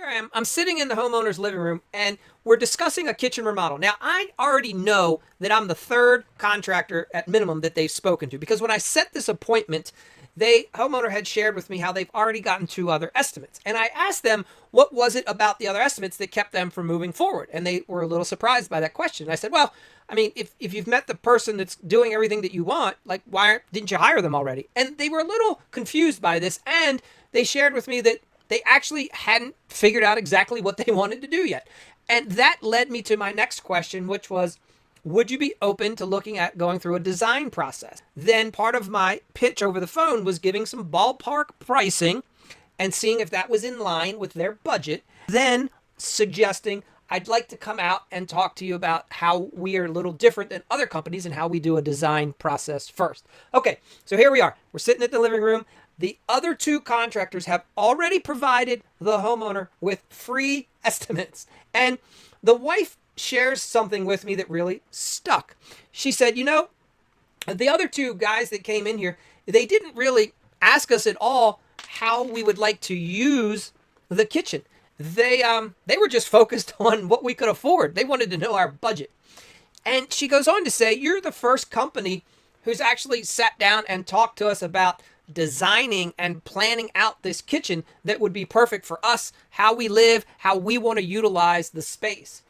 I am. I'm sitting in the homeowner's living room and we're discussing a kitchen remodel. Now, I already know that I'm the third contractor at minimum that they've spoken to, because when I set this appointment, homeowner had shared with me how they've already gotten 2 other estimates. And I asked them, what was it about the other estimates that kept them from moving forward? And they were a little surprised by that question. I said, well, I mean, if you've met the person that's doing everything that you want, like, why didn't you hire them already? And they were a little confused by this. And they shared with me that they actually hadn't figured out exactly what they wanted to do yet. And that led me to my next question, which was, would you be open to looking at going through a design process? Then part of my pitch over the phone was giving some ballpark pricing and seeing if that was in line with their budget. Then suggesting I'd like to come out and talk to you about how we are a little different than other companies and how we do a design process first. Okay, so here we are. We're sitting at the living room. The other 2 contractors have already provided the homeowner with free estimates. And the wife shares something with me that really stuck. She said, the other 2 guys that came in here, they didn't really ask us at all how we would like to use the kitchen. They were just focused on what we could afford. They wanted to know our budget. And she goes on to say, you're the first company who's actually sat down and talked to us about designing and planning out this kitchen that would be perfect for us, how we live, how we want to utilize the space.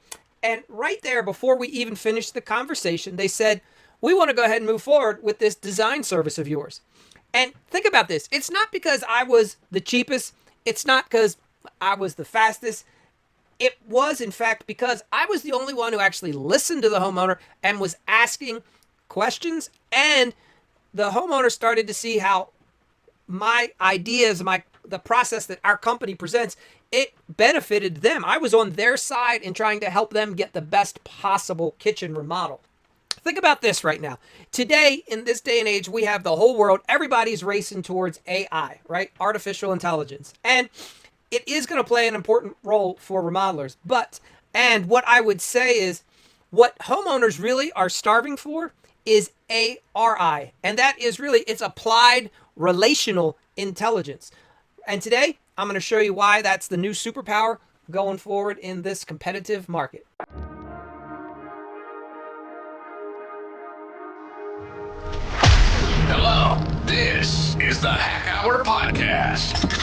And right there, before we even finished the conversation, they said, we want to go ahead and move forward with this design service of yours. And think about this. It's not because I was the cheapest. It's not because I was the fastest. It was, in fact, because I was the only one who actually listened to the homeowner and was asking questions. And the homeowner started to see how my ideas, the process that our company presents, it benefited them. I was on their side in trying to help them get the best possible kitchen remodel. Think about this right now. Today, in this day and age, we have the whole world, everybody's racing towards AI, right? Artificial intelligence. And it is going to play an important role for remodelers. And what I would say is, what homeowners really are starving for is ARI. And that is really, it's applied relational intelligence. And today, I'm going to show you why that's the new superpower going forward in this competitive market. Hello, this is the HackHour Podcast.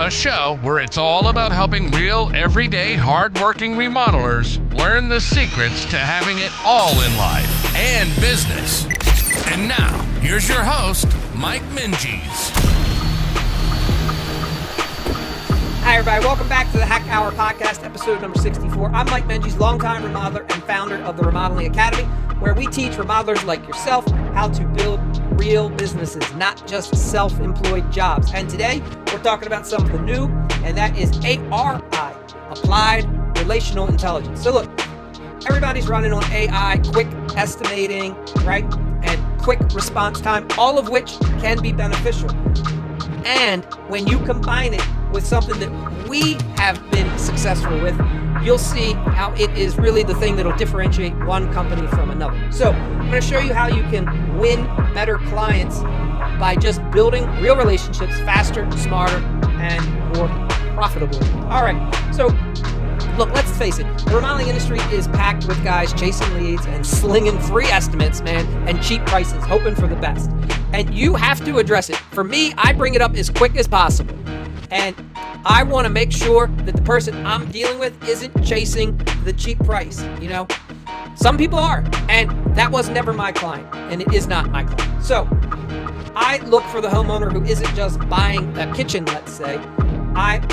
A show where it's all about helping real, everyday, hardworking remodelers learn the secrets to having it all in life and business. And now, here's your host, Mike Menges. Hi, everybody. Welcome back to the HackHour Podcast, episode number 64. I'm Mike Menges, longtime remodeler and founder of the Remodeling Academy, where we teach remodelers like yourself how to build real businesses, not just self-employed jobs. And today, we're talking about something new, and that is ARI, Applied Relational Intelligence. So look, everybody's running on AI, quick estimating, right? And quick response time, all of which can be beneficial. And when you combine it with something that we have been successful with, you'll see how it is really the thing that'll differentiate one company from another. So I'm going to show you how you can win better clients by just building real relationships faster, smarter, and more profitably. All right, so look, let's face it, the remodeling industry is packed with guys chasing leads and slinging free estimates, man, and cheap prices, hoping for the best. And you have to address it. For me, I bring it up as quick as possible. And I want to make sure that the person I'm dealing with isn't chasing the cheap price, Some people are, and that was never my client, and it is not my client. So I look for the homeowner who isn't just buying a kitchen, let's say.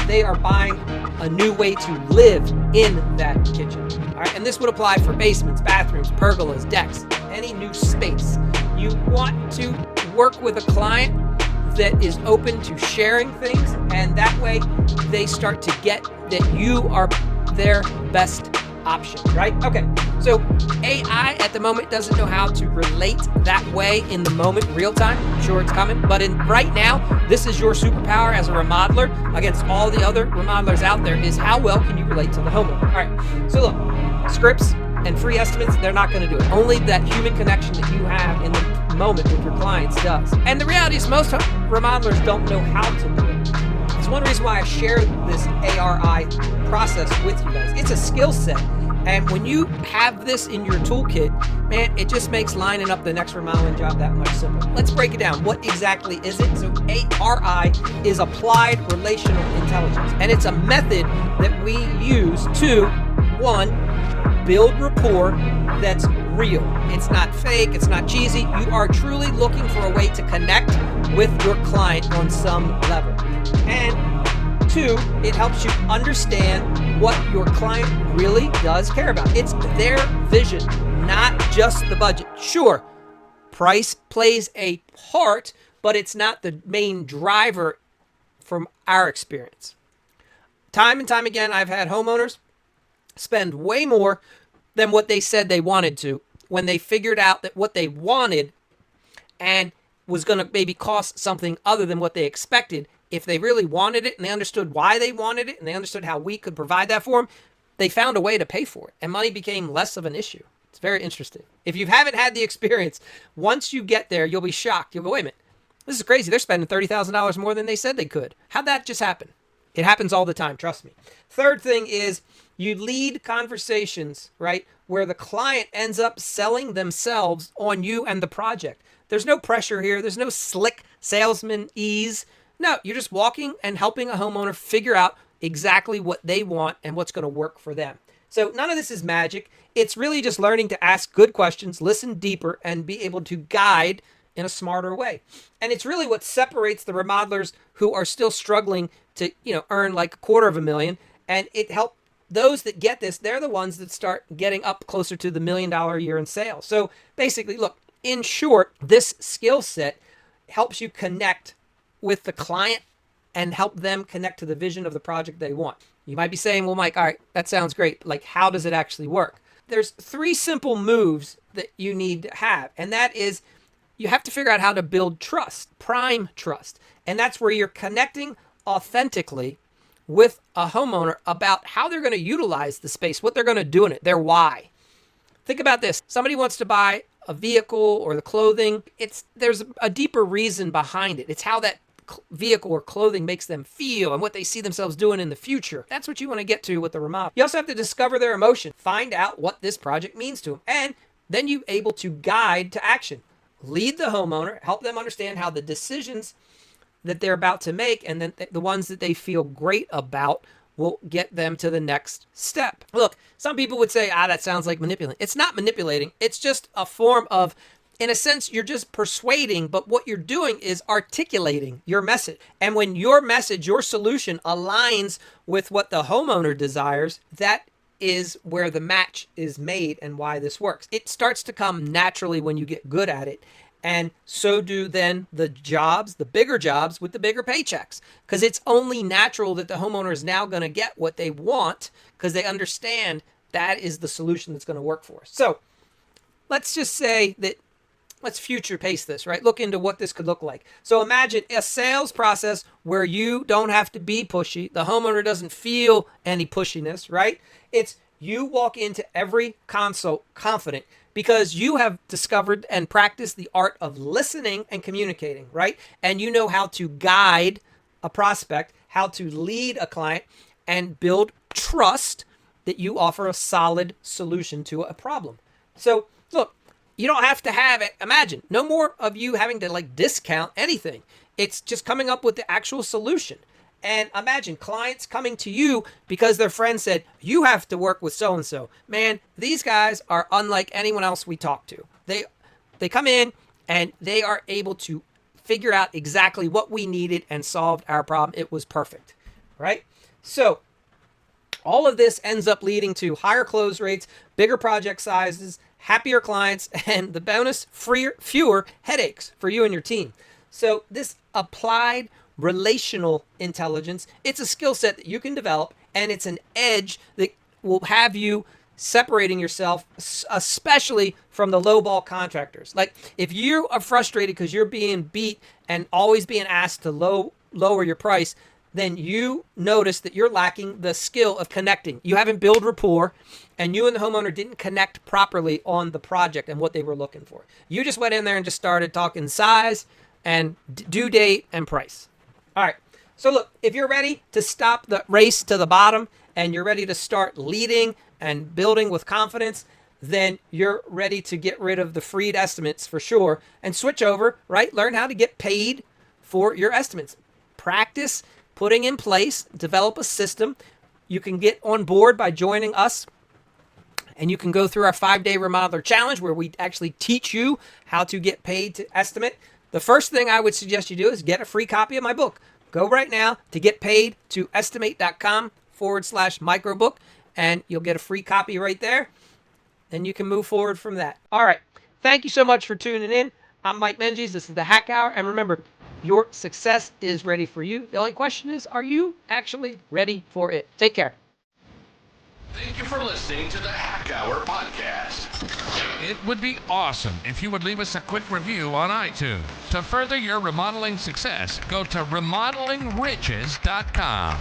They are buying a new way to live in that kitchen. All right, and this would apply for basements, bathrooms, pergolas, decks, any new space. You want to work with a client that is open to sharing things, and that way they start to get that you are their best option, right? Okay, so AI at the moment doesn't know how to relate that way in the moment, real time. I'm sure it's coming, but right now, this is your superpower as a remodeler against all the other remodelers out there, is how well can you relate to the homeowner. All right, so look, scripts and free estimates, they're not going to do it. Only that human connection that you have in the moment with your clients does. And the reality is most remodelers don't know how to do it. It's one reason why I share this ARI process with you guys. It's a skill set. And when you have this in your toolkit, man, it just makes lining up the next remodeling job that much simpler. Let's break it down. What exactly is it? So ARI is Applied Relational Intelligence. And it's a method that we use to, one, build rapport that's real. It's not fake. It's not cheesy. You are truly looking for a way to connect with your client on some level. And two, it helps you understand what your client really does care about. It's their vision, not just the budget. Sure, price plays a part, but it's not the main driver from our experience. Time and time again, I've had homeowners spend way more than what they said they wanted to when they figured out that what they wanted and was going to maybe cost something other than what they expected. If they really wanted it and they understood why they wanted it and they understood how we could provide that for them, they found a way to pay for it and money became less of an issue. It's very interesting. If you haven't had the experience, once you get there, you'll be shocked. You'll go, wait a minute, this is crazy. They're spending $30,000 more than they said they could. How'd that just happen? It happens all the time, trust me. Third thing is you lead conversations, right, where the client ends up selling themselves on you and the project. There's no pressure here. There's no slick salesman ease. No, you're just walking and helping a homeowner figure out exactly what they want and what's going to work for them. So none of this is magic. It's really just learning to ask good questions, listen deeper, and be able to guide in a smarter way. And it's really what separates the remodelers who are still struggling to, earn like $250,000. And it helps those that get this. They're the ones that start getting up closer to the $1 million a year in sales. So basically, look, in short, this skill set helps you connect with the client and help them connect to the vision of the project they want. You might be saying, well, Mike, all right, that sounds great. Like, how does it actually work? There's 3 simple moves that you need to have. And that is, you have to figure out how to build trust, prime trust. And that's where you're connecting authentically with a homeowner about how they're going to utilize the space, what they're going to do in it, their why. Think about this. Somebody wants to buy a vehicle or the clothing. There's a deeper reason behind it. It's how that vehicle or clothing makes them feel and what they see themselves doing in the future. That's what you want to get to with the remodel. You also have to discover their emotion, find out what this project means to them, and then you're able to guide to action. Lead the homeowner, help them understand how the decisions that they're about to make and then the ones that they feel great about will get them to the next step. Look, some people would say, that sounds like manipulating. It's not manipulating. It's just a form of, in a sense, you're just persuading, but what you're doing is articulating your message. And when your message, your solution aligns with what the homeowner desires, that is where the match is made and why this works. It starts to come naturally when you get good at it. And so do then the jobs, the bigger jobs with the bigger paychecks, because it's only natural that the homeowner is now going to get what they want because they understand that is the solution that's going to work for us. So let's just say that, let's future pace this, right? Look into what this could look like. So imagine a sales process where you don't have to be pushy. The homeowner doesn't feel any pushiness, right? It's you walk into every consult confident because you have discovered and practiced the art of listening and communicating, right? And you know how to guide a prospect, how to lead a client, and build trust that you offer a solid solution to a problem. So look, you don't have to have it. Imagine no more of you having to discount anything. It's just coming up with the actual solution. And imagine clients coming to you because their friend said, you have to work with so-and-so. Man, these guys are unlike anyone else we talk to. They come in and they are able to figure out exactly what we needed and solved our problem. It was perfect, right? So all of this ends up leading to higher close rates, bigger project sizes, happier clients, and the bonus, fewer headaches for you and your team. So this applied relational intelligence, it's a skill set that you can develop, and it's an edge that will have you separating yourself, especially from the lowball contractors. Like if you are frustrated because you're being beat and always being asked to lower your price, then you notice that you're lacking the skill of connecting. You haven't built rapport, and you and the homeowner didn't connect properly on the project and what they were looking for. You just went in there and just started talking size and due date and price. All right, So look, if you're ready to stop the race to the bottom and you're ready to start leading and building with confidence, then you're ready to get rid of the freed estimates for sure and switch over, right? Learn how to get paid for your estimates. Practice putting in place, develop a system. You can get on board by joining us, and you can go through our 5-day remodeler challenge where we actually teach you how to get paid to estimate. The first thing I would suggest you do is get a free copy of my book. Go right now to getpaid2estimate.com/microbook, and you'll get a free copy right there. And you can move forward from that. All right. Thank you so much for tuning in. I'm Mike Menges. This is the Hack Hour. And remember, your success is ready for you. The only question is, are you actually ready for it? Take care. Thank you for listening to the Hack Hour podcast. It would be awesome if you would leave us a quick review on iTunes. To further your remodeling success, go to remodelingriches.com.